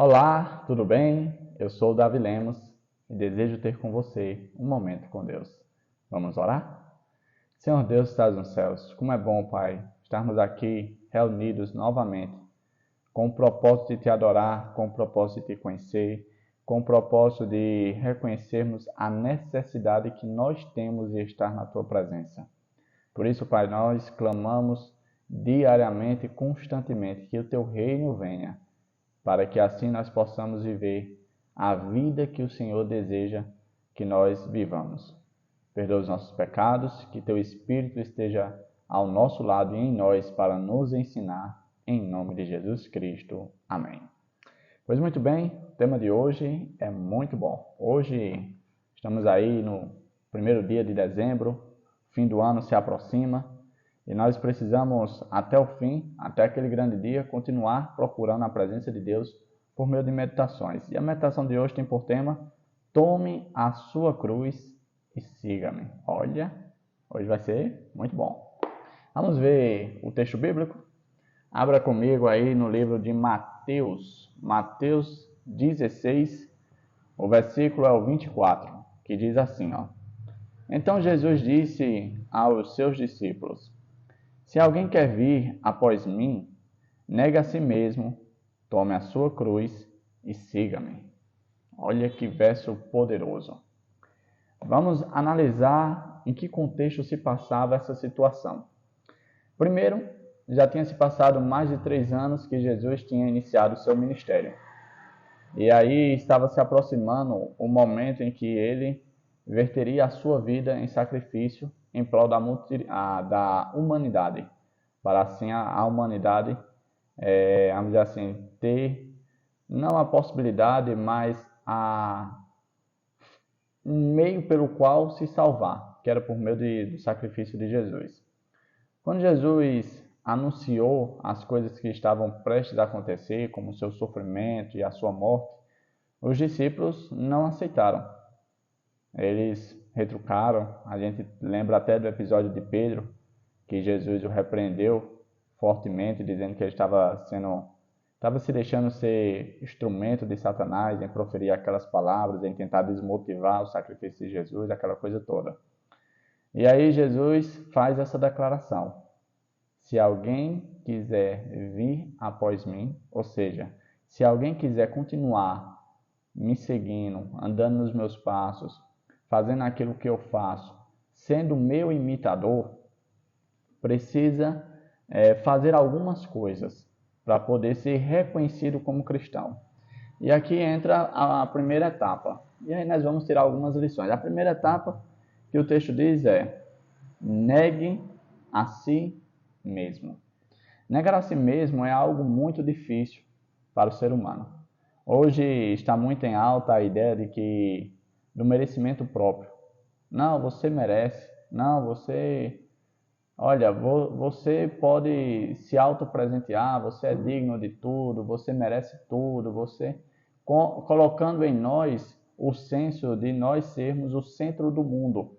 Olá, tudo bem? Eu sou o Davi Lemos e desejo ter com você um momento com Deus. Vamos orar? Senhor Deus que estás nos céus, como é bom, Pai, estarmos aqui reunidos novamente com o propósito de te adorar, com o propósito de te conhecer, com o propósito de reconhecermos a necessidade que nós temos de estar na tua presença. Por isso, Pai, nós clamamos diariamente e constantemente que o teu reino venha, para que assim nós possamos viver a vida que o Senhor deseja que nós vivamos. Perdoa os nossos pecados, que teu Espírito esteja ao nosso lado e em nós para nos ensinar, em nome de Jesus Cristo. Amém. Pois muito bem, o tema de hoje é muito bom. Hoje estamos aí no primeiro dia de dezembro, fim do ano se aproxima, e nós precisamos, até o fim, até aquele grande dia, continuar procurando a presença de Deus por meio de meditações. E a meditação de hoje tem por tema: tome a sua cruz e siga-me. Olha, hoje vai ser muito bom. Vamos ver o texto bíblico? Abra comigo aí no livro de Mateus, Mateus 16, o versículo é o 24, que diz assim, ó. Então Jesus disse aos seus discípulos: se alguém quer vir após mim, negue a si mesmo, tome a sua cruz e siga-me. Olha que verso poderoso. Vamos analisar em que contexto se passava essa situação. Primeiro, já tinha se passado mais de 3 anos que Jesus tinha iniciado o seu ministério. E aí estava se aproximando o momento em que ele verteria a sua vida em sacrifício em prol da humanidade, para assim a humanidade, vamos dizer assim, ter não a possibilidade, mas um meio pelo qual se salvar, que era por meio do sacrifício de Jesus. Quando Jesus anunciou as coisas que estavam prestes a acontecer, como o seu sofrimento e a sua morte, os discípulos não aceitaram. Eles retrucaram. A gente lembra até do episódio de Pedro, que Jesus o repreendeu fortemente, dizendo que ele estava se deixando ser instrumento de Satanás em proferir aquelas palavras, em tentar desmotivar o sacrifício de Jesus, aquela coisa toda. E aí Jesus faz essa declaração: se alguém quiser vir após mim, ou seja, se alguém quiser continuar me seguindo, andando nos meus passos, fazendo aquilo que eu faço, sendo meu imitador, precisa fazer algumas coisas para poder ser reconhecido como cristão. E aqui entra a primeira etapa. E aí nós vamos tirar algumas lições. A primeira etapa que o texto diz é: negue a si mesmo. Negar a si mesmo é algo muito difícil para o ser humano. Hoje está muito em alta a ideia do merecimento próprio. Não, você merece. Não, olha, você pode se autopresentear, você é digno de tudo, você merece tudo, colocando em nós o senso de nós sermos o centro do mundo,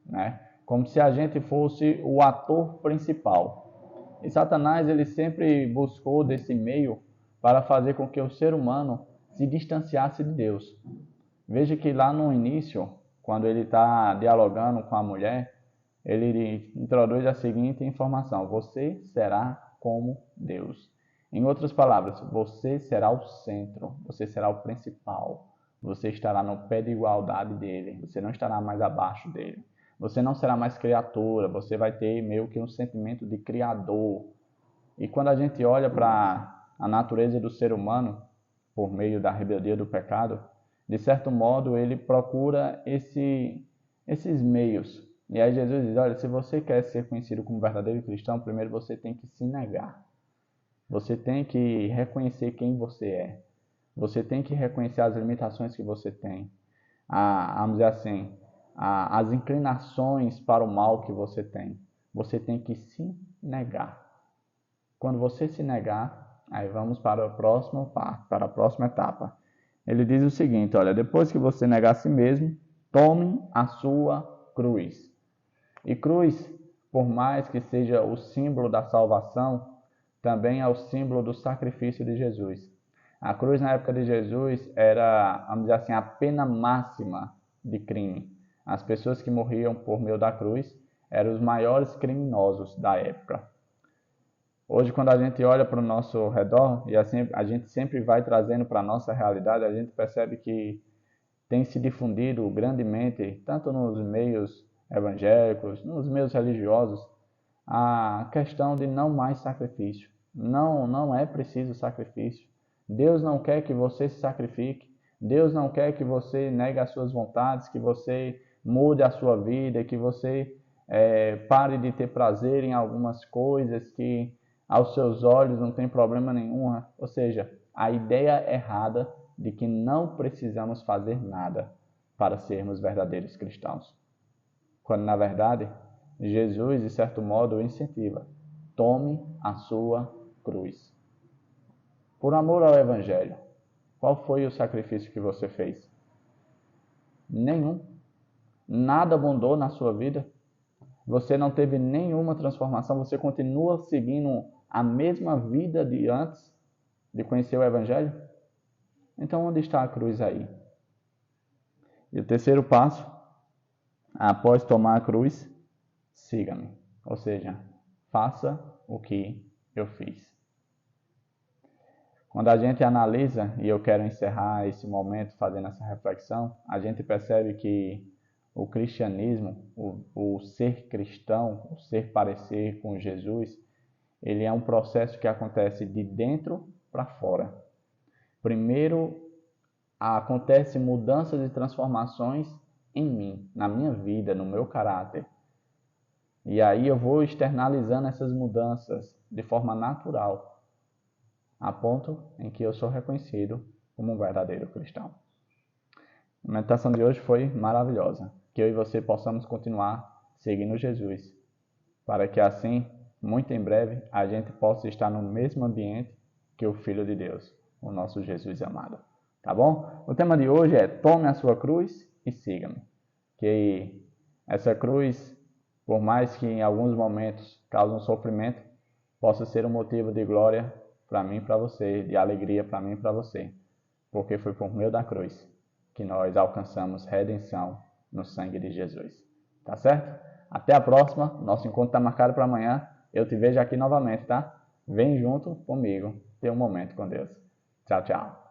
né? Como se a gente fosse o ator principal. E Satanás, ele sempre buscou desse meio para fazer com que o ser humano se distanciasse de Deus. Veja que lá no início, quando ele está dialogando com a mulher, ele introduz a seguinte informação: você será como Deus. Em outras palavras, você será o centro, você será o principal, você estará no pé de igualdade dele, você não estará mais abaixo dele. Você não será mais criatura, você vai ter meio que um sentimento de criador. E quando a gente olha para a natureza do ser humano, por meio da rebeldia do pecado, de certo modo ele procura esses meios. E aí Jesus diz: olha, se você quer ser conhecido como verdadeiro cristão, primeiro você tem que se negar. Você tem que reconhecer quem você é. Você tem que reconhecer as limitações que você tem. Vamos dizer assim, as inclinações para o mal que você tem. Você tem que se negar. Quando você se negar, aí vamos para a próxima etapa. Ele diz o seguinte: olha, depois que você negar a si mesmo, tome a sua cruz. E cruz, por mais que seja o símbolo da salvação, também é o símbolo do sacrifício de Jesus. A cruz na época de Jesus era, vamos dizer assim, a pena máxima de crime. As pessoas que morriam por meio da cruz eram os maiores criminosos da época. Hoje, quando a gente olha para o nosso redor, e assim a gente sempre vai trazendo para a nossa realidade, a gente percebe que tem se difundido grandemente, tanto nos meios evangélicos, nos meios religiosos, a questão de não mais sacrifício. Não é preciso sacrifício. Deus não quer que você se sacrifique. Deus não quer que você negue as suas vontades, que você mude a sua vida, que você pare de ter prazer em algumas coisas que aos seus olhos não tem problema nenhum. Ou seja, a ideia errada de que não precisamos fazer nada para sermos verdadeiros cristãos. Quando, na verdade, Jesus, de certo modo, o incentiva. Tome a sua cruz. Por amor ao Evangelho, qual foi o sacrifício que você fez? Nenhum. Nada mudou na sua vida? Você não teve nenhuma transformação? Você continua seguindo a mesma vida de antes de conhecer o Evangelho? Então, onde está a cruz aí? E o terceiro passo, após tomar a cruz, siga-me. Ou seja, faça o que eu fiz. Quando a gente analisa, e eu quero encerrar esse momento fazendo essa reflexão, a gente percebe que o cristianismo, o ser cristão, o ser parecer com Jesus, ele é um processo que acontece de dentro para fora. Primeiro, acontecem mudanças e transformações em mim, na minha vida, no meu caráter. E aí eu vou externalizando essas mudanças de forma natural, a ponto em que eu sou reconhecido como um verdadeiro cristão. A meditação de hoje foi maravilhosa. Que eu e você possamos continuar seguindo Jesus, para que assim, muito em breve, a gente possa estar no mesmo ambiente que o Filho de Deus, o nosso Jesus amado. Tá bom? O tema de hoje é tome a sua cruz e siga-me. Que essa cruz, por mais que em alguns momentos cause um sofrimento, possa ser um motivo de glória para mim e para você, de alegria para mim e para você, porque foi por meio da cruz que nós alcançamos redenção no sangue de Jesus. Tá certo? Até a próxima. Nosso encontro está marcado para amanhã. Eu te vejo aqui novamente, tá? Vem junto comigo ter um momento com Deus. Tchau, tchau.